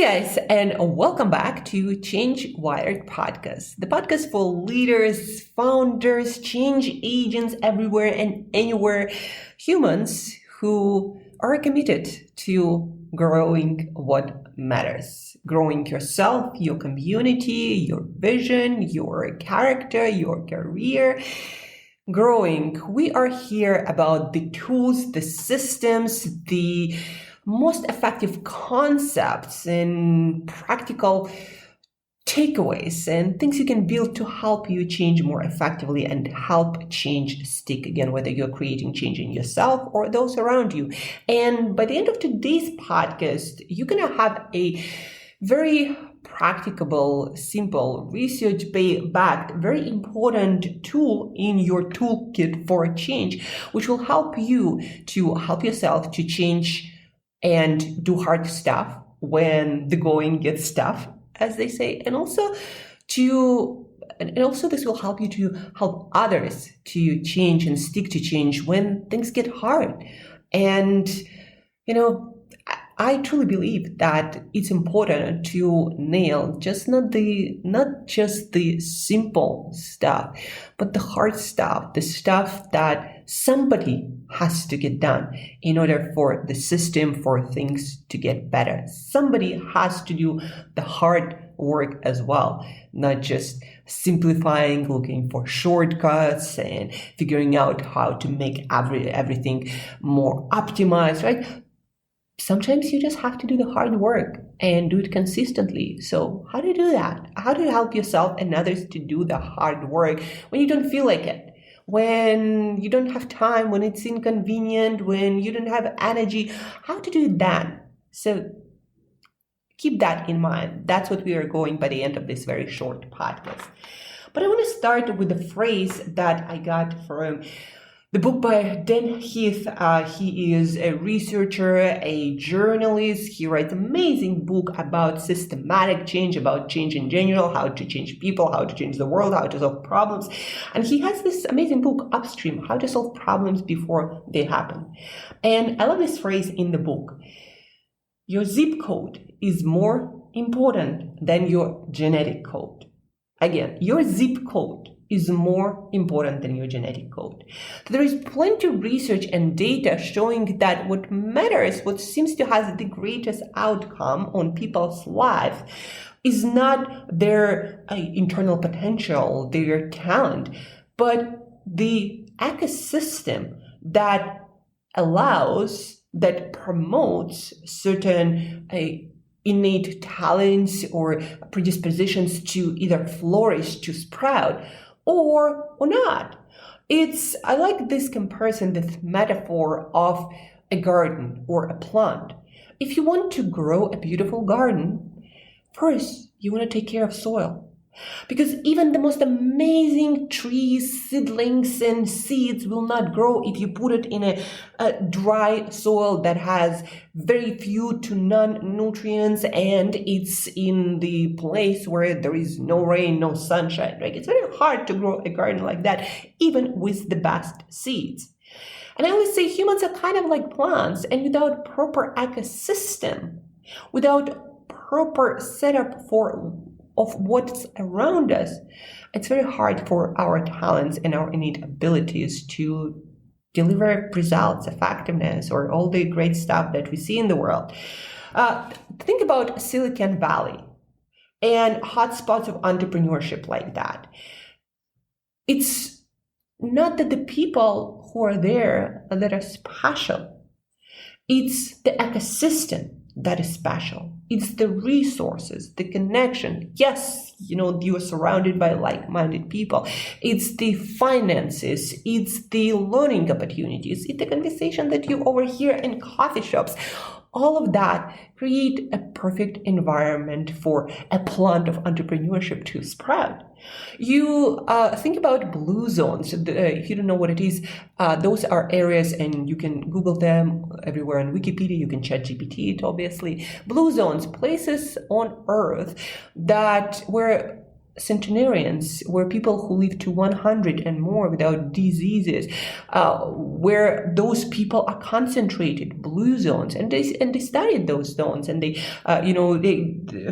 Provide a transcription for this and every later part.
guys, and welcome back to Change Wired Podcast, the podcast for leaders, founders, change agents everywhere and anywhere, humans who are committed to growing what matters, growing yourself, your community, your vision, your character, your career. Growing. We are here about the tools, the systems, the most effective concepts and practical takeaways and things you can build to help you change more effectively and help change stick, again, whether you're creating change in yourself or those around you. And by the end of today's podcast, you're going to have a very practicable, simple, research-backed, very important tool in your toolkit for change, which will help you to help yourself to change and do hard stuff when the going gets tough, as they say, and also this will help you to help others to change and stick to change when things get hard. And I truly believe that it's important to nail not just the simple stuff, but the hard stuff, the stuff that somebody has to get done in order for the system, for things to get better. Somebody has to do the hard work as well, not just simplifying, looking for shortcuts and figuring out how to make everything more optimized, right? Sometimes you just have to do the hard work and do it consistently. So how do you do that? How do you help yourself and others to do the hard work when you don't feel like it? When you don't have time, when it's inconvenient, when you don't have energy? How to do that? So keep that in mind. That's what we are going by the end of this very short podcast. But I want to start with a phrase that I got from the book by Dan Heath. He is a researcher, a journalist. He writes an amazing book about systematic change, about change in general, how to change people, how to change the world, how to solve problems. And he has this amazing book, Upstream, How to Solve Problems Before They Happen. And I love this phrase in the book. Your zip code is more important than your genetic code. Again, your zip code is more important than your genetic code. So there is plenty of research and data showing that what matters, what seems to have the greatest outcome on people's lives, is not their internal potential, their talent, but the ecosystem that allows, that promotes certain innate talents or predispositions to either flourish, to sprout, or not. I like this comparison, this metaphor of a garden or a plant. If you want to grow a beautiful garden, first you want to take care of soil. Because even the most amazing trees, seedlings, and seeds will not grow if you put it in a dry soil that has very few to none nutrients and it's in the place where there is no rain, no sunshine, right? It's very hard to grow a garden like that, even with the best seeds. And I always say humans are kind of like plants, and without proper ecosystem, without proper setup of what's around us, it's very hard for our talents and our innate abilities to deliver results, effectiveness, or all the great stuff that we see in the world. Think about Silicon Valley and hotspots of entrepreneurship like that. It's not that the people who are there that are special. It's the ecosystem that is special. It's the resources, the connection. Yes, you are surrounded by like-minded people. It's the finances. It's the learning opportunities. It's the conversation that you overhear in coffee shops. All of that create a perfect environment for a plant of entrepreneurship to sprout. You think about blue zones. If you don't know what it is, those are areas, and you can Google them everywhere on Wikipedia. You can chat GPT it, obviously. Blue zones, places on Earth where centenarians, where people who live to 100 and more without diseases, where those people are concentrated, blue zones, and they studied those zones, and they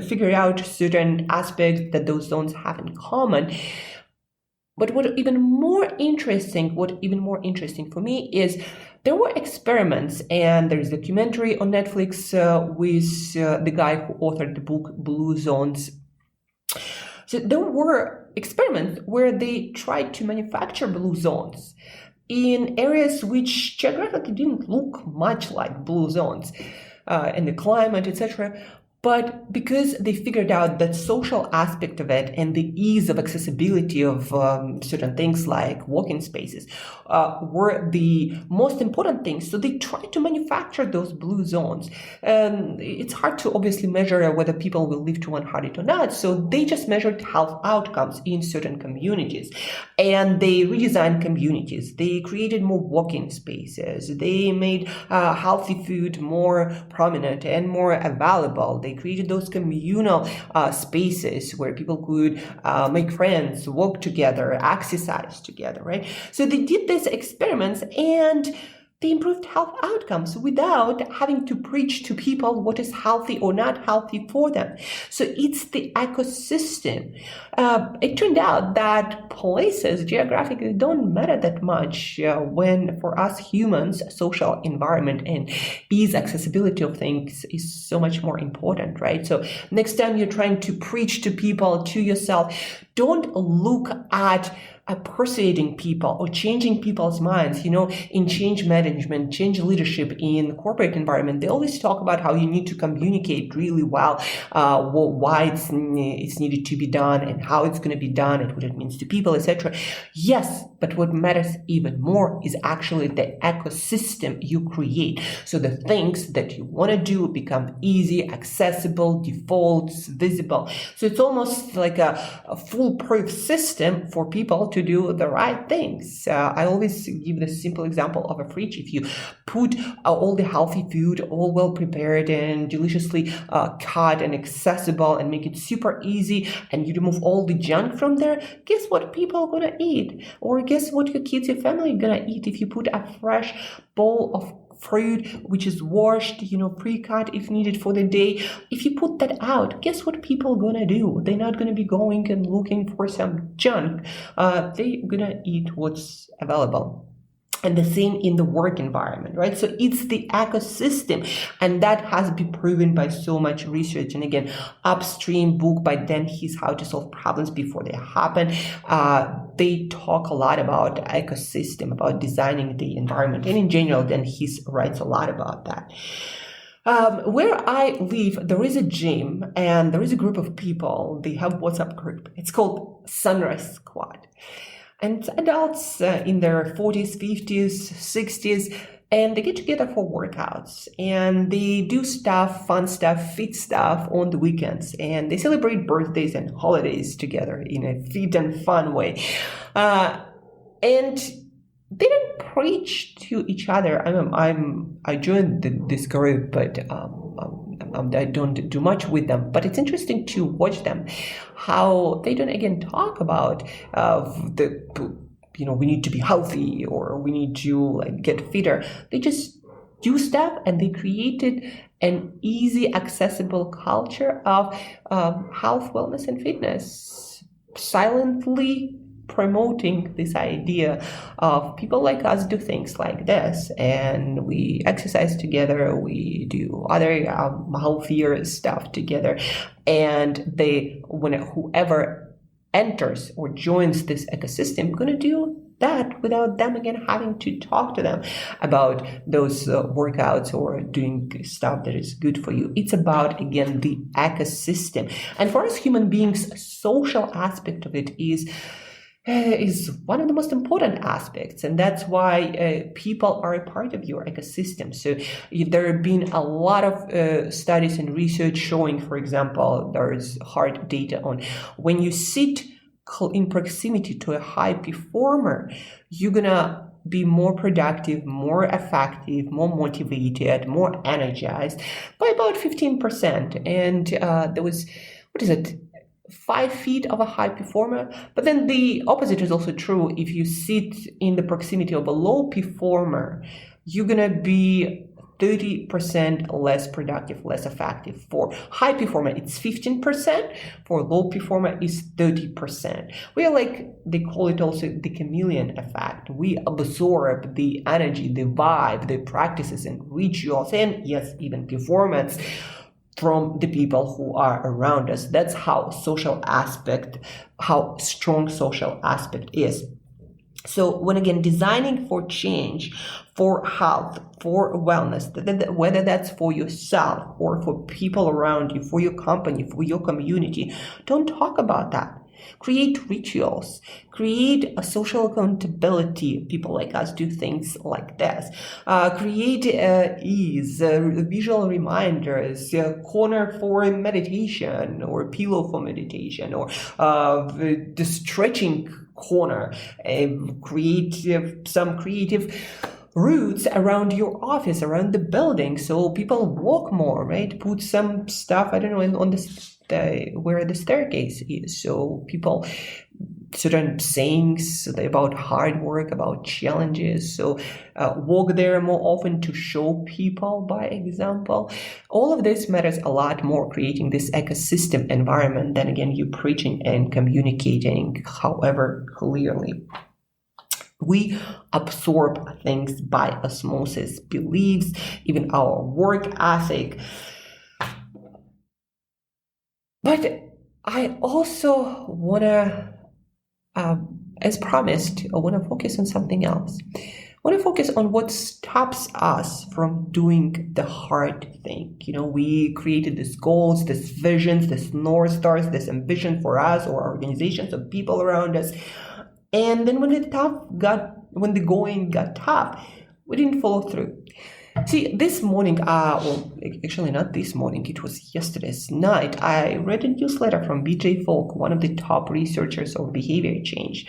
figured out certain aspects that those zones have in common. But what even more interesting for me is there were experiments, and there's a documentary on Netflix with the guy who authored the book Blue Zones. So there were experiments where they tried to manufacture blue zones in areas which geographically didn't look much like blue zones, and the climate, etc. But because they figured out that social aspect of it and the ease of accessibility of certain things like walking spaces were the most important things, so they tried to manufacture those blue zones. It's hard to obviously measure whether people will live to 100 or not, so they just measured health outcomes in certain communities. And they redesigned communities. They created more walking spaces. They made healthy food more prominent and more available. They created those communal spaces where people could make friends, walk together, exercise together, right? So they did these experiments and they improved health outcomes without having to preach to people what is healthy or not healthy for them. So it's the ecosystem. It turned out that places geographically don't matter that much when for us humans, social environment and ease accessibility of things is so much more important, right? So next time you're trying to preach to people, to yourself, don't look at persuading people or changing people's minds. In change management, change leadership in corporate environment, they always talk about how you need to communicate really well why it's needed to be done and how it's going to be done and what it means to people, etc. Yes, but what matters even more is actually the ecosystem you create. So the things that you want to do become easy, accessible, defaults, visible. So it's almost like a foolproof system for people to do the right things. I always give the simple example of a fridge. If you put all the healthy food, all well prepared and deliciously cut and accessible and make it super easy, and you remove all the junk from there, guess what people are gonna eat? Or guess what your kids, your family are gonna eat if you put a fresh bowl of fruit which is washed, pre-cut if needed for the day. If you put that out, guess what people are gonna do? They're not gonna be going and looking for some junk. They're gonna eat what's available. And the same in the work environment, right? So it's the ecosystem, and that has been proven by so much research. And again, Upstream book by Dan Heath, How to Solve Problems Before They Happen. They talk a lot about ecosystem, about designing the environment, and in general, Dan Heath writes a lot about that. Where I live, there is a gym and there is a group of people. They have WhatsApp group. It's called Sunrise Squad. And adults in their 40s, 50s, 60s, and they get together for workouts, and they do fun stuff, fit stuff on the weekends, and they celebrate birthdays and holidays together in a fit and fun way. And they don't preach to each other. I joined this group, but I don't do much with them. But it's interesting to watch them, how they don't again talk about we need to be healthy or we need to get fitter. They just do stuff, and they created an easy, accessible culture of health, wellness, and fitness, silently promoting this idea of people like us do things like this, and we exercise together, we do other healthier stuff together, and whoever enters or joins this ecosystem going to do that without them again having to talk to them about those workouts or doing stuff that is good for you. It's about, again, the ecosystem. And for us human beings, social aspect of it is one of the most important aspects, and that's why people are a part of your ecosystem. So there have been a lot of studies and research showing, for example, there's hard data on when you sit in proximity to a high performer, you're gonna be more productive, more effective, more motivated, more energized by about 15%. And there was, 5 feet of a high performer. But then the opposite is also true. If you sit in the proximity of a low performer, you're gonna be 30% less productive, less effective. For high performer, it's 15%. For low performer, it's 30%. We are like, they call it also the chameleon effect. We absorb the energy, the vibe, the practices and rituals, and yes, even performance from the people who are around us. That's how strong social aspect is. So when again, designing for change, for health, for wellness, whether that's for yourself or for people around you, for your company, for your community, don't talk about that. Create rituals, create a social accountability. People like us do things like this. Create ease, visual reminders, a corner for meditation or a pillow for meditation, or the stretching corner. Create some creative routes around your office, around the building, so people walk more, right? Put some stuff, I don't know, on where the staircase is, so people, certain sayings about hard work, about challenges, so walk there more often to show people by example. All of this matters a lot more, creating this ecosystem environment than again you preaching and communicating however clearly. We absorb things by osmosis, beliefs, even our work ethic. But I also want to, as promised, I want to focus on something else. I want to focus on what stops us from doing the hard thing. We created these goals, these visions, these North Stars, this ambition for us or organizations of people around us. And then when the going got tough, we didn't follow through. See, this morning, well, actually not this morning, it was yesterday's night, I read a newsletter from BJ Fogg, one of the top researchers of behavior change.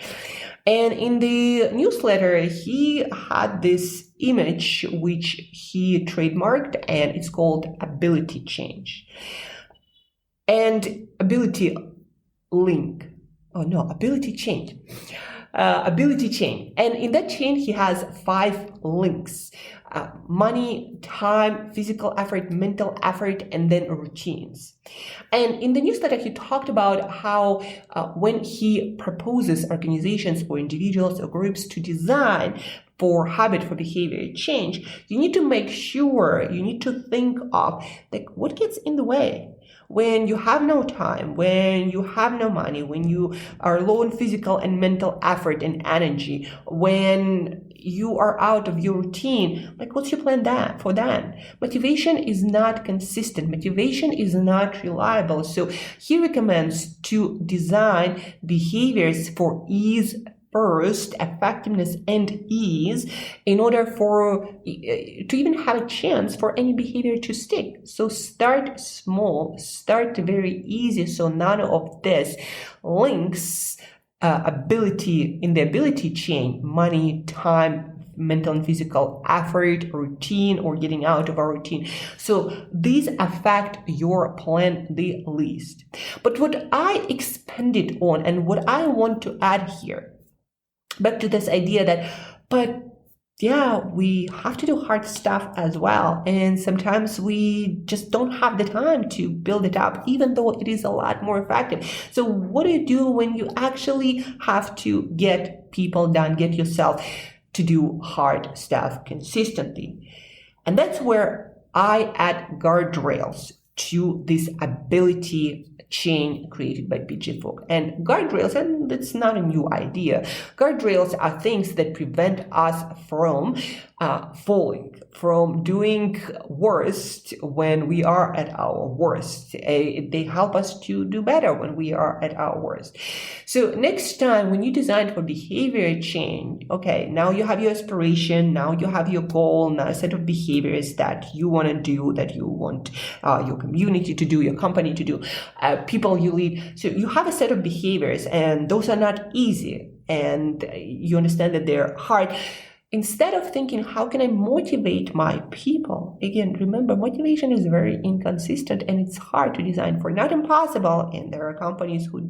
And in the newsletter, he had this image which he trademarked, and it's called ability change. And ability change. Ability chain. And in that chain, he has 5 links. Money, time, physical effort, mental effort, and then routines. And in the newsletter, he talked about how when he proposes organizations or individuals or groups to design for habit, for behavior change, you need to make sure, you need to think of like what gets in the way. When you have no time, when you have no money, when you are low in physical and mental effort and energy, when you are out of your routine, like what's your plan for that? Motivation is not consistent. Motivation is not reliable. So he recommends to design behaviors for ease first, effectiveness and ease, in order to even have a chance for any behavior to stick. So start small, start very easy, so none of this links ability in the ability chain, money, time, mental and physical effort, routine, or getting out of our routine. So these affect your plan the least. But what I expanded on and what I want to add here, back to this idea that, but yeah, we have to do hard stuff as well. And sometimes we just don't have the time to build it up, even though it is a lot more effective. So what do you do when you actually have to get people done, get yourself to do hard stuff consistently? And that's where I add guardrails to this ability chain created by BJ Fogg. And guardrails, and it's not a new idea, guardrails are things that prevent us from falling, from doing worst when we are at our worst. They help us to do better when we are at our worst. So next time when you design for behavior change, okay, now you have your aspiration, now you have your goal, now a set of behaviors that you want to do, that you want your community to do, your company to do, people you lead. So you have a set of behaviors, and those are not easy, and you understand that they're hard. instead of thinking, how can I motivate my people? Again, remember, motivation is very inconsistent and it's hard to design for, not impossible. And there are companies who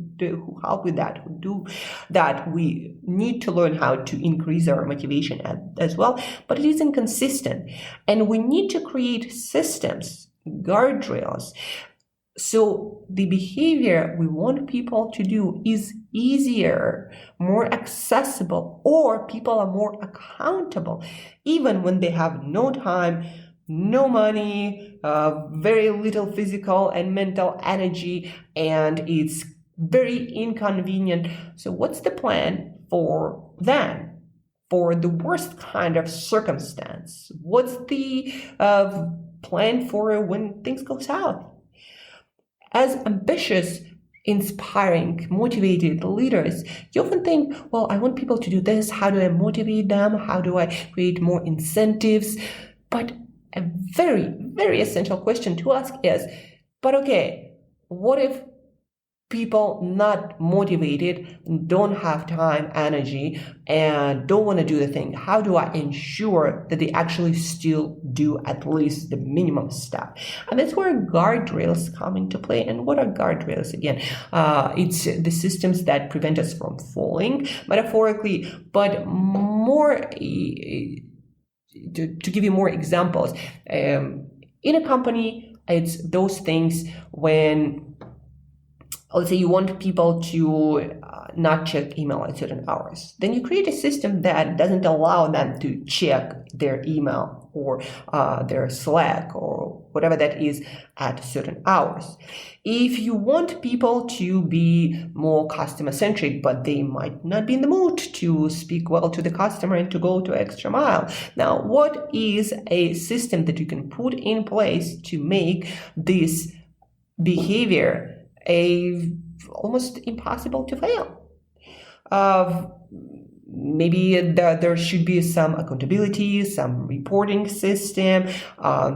help with that, who do that. We need to learn how to increase our motivation as well, but it is inconsistent. And we need to create systems, guardrails, so the behavior we want people to do is easier, more accessible, or people are more accountable, even when they have no time, no money, very little physical and mental energy, and it's very inconvenient. So what's the plan for them? For the worst kind of circumstance? What's the plan for when things go south? As ambitious, inspiring, motivated leaders, you often think, well, I want people to do this. How do I motivate them? How do I create more incentives? But a very, very essential question to ask is, but okay, what if people not motivated, don't have time, energy, and don't want to do the thing? How do I ensure that they actually still do at least the minimum stuff? And that's where guardrails come into play. And what are guardrails again? It's the systems that prevent us from falling, metaphorically, but more, to give you more examples, in a company, it's those things when, let's say you want people to not check email at certain hours. Then you create a system that doesn't allow them to check their email or their Slack or whatever that is at certain hours. If you want people to be more customer-centric, but they might not be in the mood to speak well to the customer and to go to extra mile. Now, what is a system that you can put in place to make this behavior almost impossible to fail? Maybe there should be some accountability, some reporting system,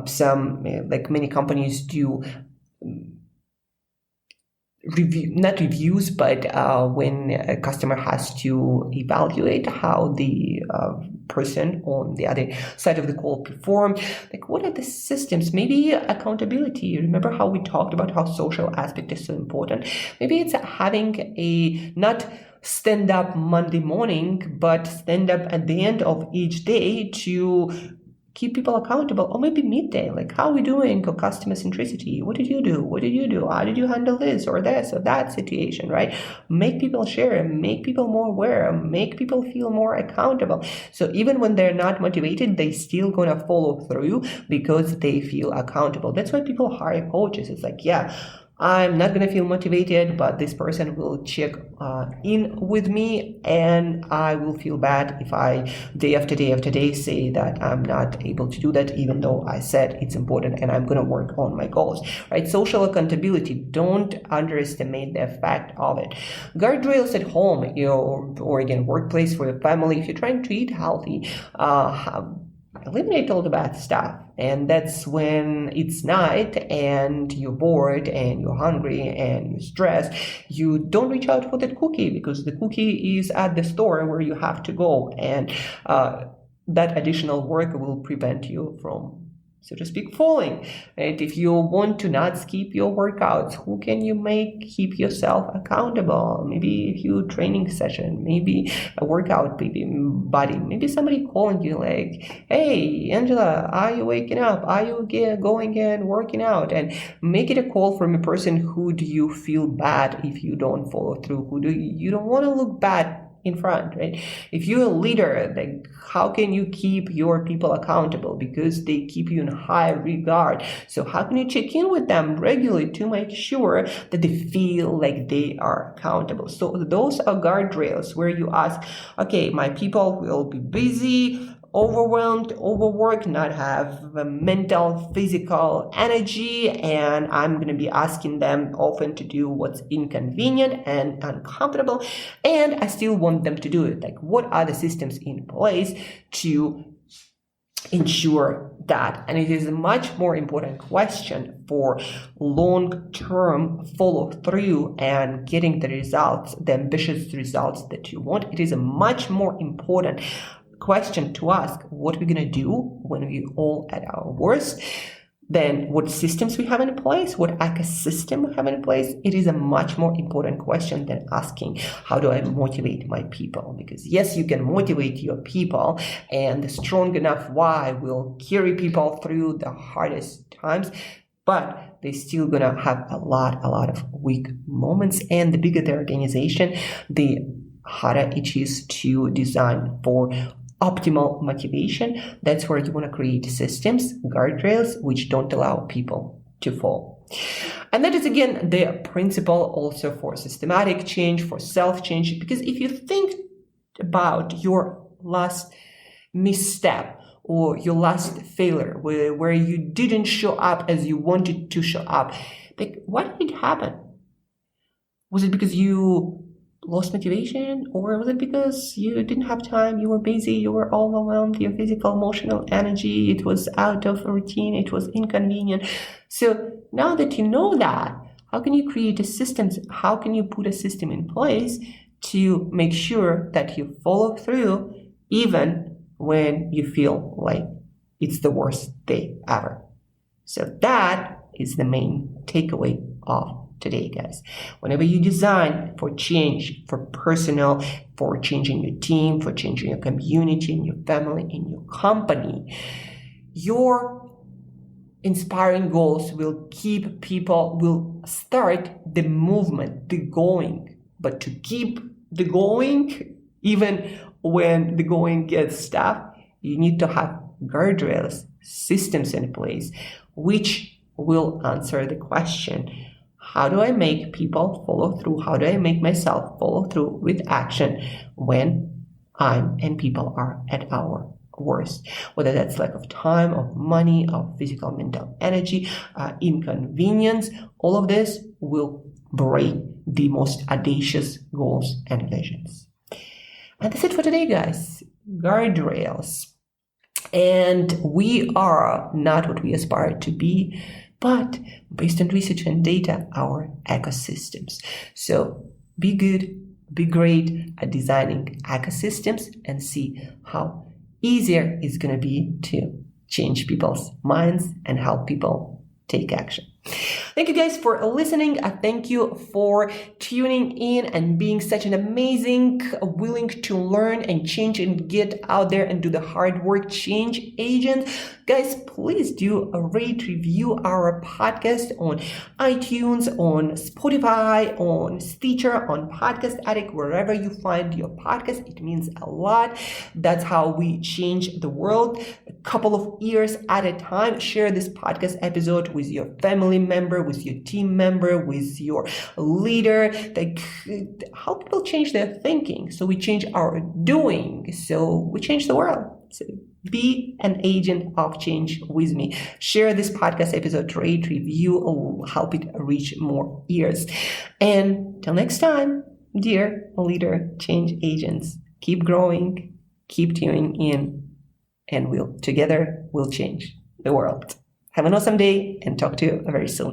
some, like many companies do, not reviews, but when a customer has to evaluate how the person on the other side of the call performed, like what are the systems? Maybe accountability. Remember how we talked about how social aspect is so important? Maybe it's having a not stand up Monday morning, but stand up at the end of each day to keep people accountable, or maybe midday, like how are we doing for customer centricity? What did you do? What did you do? How did you handle this or this or that situation, right? Make people share, make people more aware, make people feel more accountable. So even when they're not motivated, they still gonna follow through because they feel accountable. That's why people hire coaches. It's like, yeah, I'm not going to feel motivated, but this person will check in with me, and I will feel bad if I day after day after day say that I'm not able to do that, even though I said it's important and I'm going to work on my goals, right? Social accountability, don't underestimate the effect of it. Guardrails at home, or again, workplace, for your family. If you're trying to eat healthy, eliminate all the bad stuff. And that's when it's night and you're bored and you're hungry and you're stressed, you don't reach out for that cookie because the cookie is at the store where you have to go, and that additional work will prevent you from, so to speak, falling. Right? If you want to not skip your workouts, who can you keep yourself accountable? Maybe a few training session, maybe a workout buddy, maybe somebody calling you like, hey, Angela, are you waking up? Are you going and working out? And make it a call from a person who do you feel bad if you don't follow through, you don't want to look bad in front, right? If you're a leader, like how can you keep your people accountable? Because they keep you in high regard. So how can you check in with them regularly to make sure that they feel like they are accountable? So those are guardrails where you ask, okay, my people will be busy, overwhelmed, overworked, not have mental, physical energy, and I'm going to be asking them often to do what's inconvenient and uncomfortable, and I still want them to do it. Like, what are the systems in place to ensure that? And it is a much more important question for long-term follow-through and getting the results, the ambitious results that you want. It is a much more important question to ask what we're going to do when we're all at our worst, then what systems we have in place, what ecosystem we have in place, it is a much more important question than asking, how do I motivate my people? Because yes, you can motivate your people, and the strong enough why will carry people through the hardest times, but they're still gonna have a lot of weak moments. And the bigger the organization, the harder it is to design for optimal motivation. That's where you want to create systems, guardrails, which don't allow people to fall. And that is, again, the principle also for systematic change, for self-change, because if you think about your last misstep or your last failure where you didn't show up as you wanted to show up, like, what did happen? Was it because you lost motivation, or was it because you didn't have time, you were busy, you were overwhelmed, your physical, emotional energy, it was out of routine, it was inconvenient? So now that you know that, how can you create a system? How can you put a system in place to make sure that you follow through even when you feel like it's the worst day ever? So that is the main takeaway of today, guys. Whenever you design for change, for personal, for changing your team, for changing your community, in your family, in your company, your inspiring goals will keep people, will start the movement, the going. But to keep the going, even when the going gets tough, you need to have guardrails, systems in place, which will answer the question, how do I make people follow through? How do I make myself follow through with action when I'm and people are at our worst? Whether that's lack of time, of money, of physical, mental energy, inconvenience, all of this will break the most audacious goals and visions. And that's it for today, guys. Guardrails. And we are not what we aspire to be, but based on research and data, our ecosystems. So be good, be great at designing ecosystems, and see how easier it's going to be to change people's minds and help people take action. Thank you guys for listening. I thank you for tuning in and being such an amazing, willing to learn and change and get out there and do the hard work change agent. Guys, please do rate, review our podcast on iTunes, on Spotify, on Stitcher, on Podcast Addict, wherever you find your podcast. It means a lot. That's how we change the world. A couple of years at a time. Share this podcast episode with your family member, with your team member, with your leader. Like, help people change their thinking. So we change our doing. So we change the world. So be an agent of change with me. Share this podcast episode, rate, review, help it reach more ears. And till next time, dear leader change agents, keep growing, keep tuning in, and together we'll change the world. Have an awesome day, and talk to you very soon.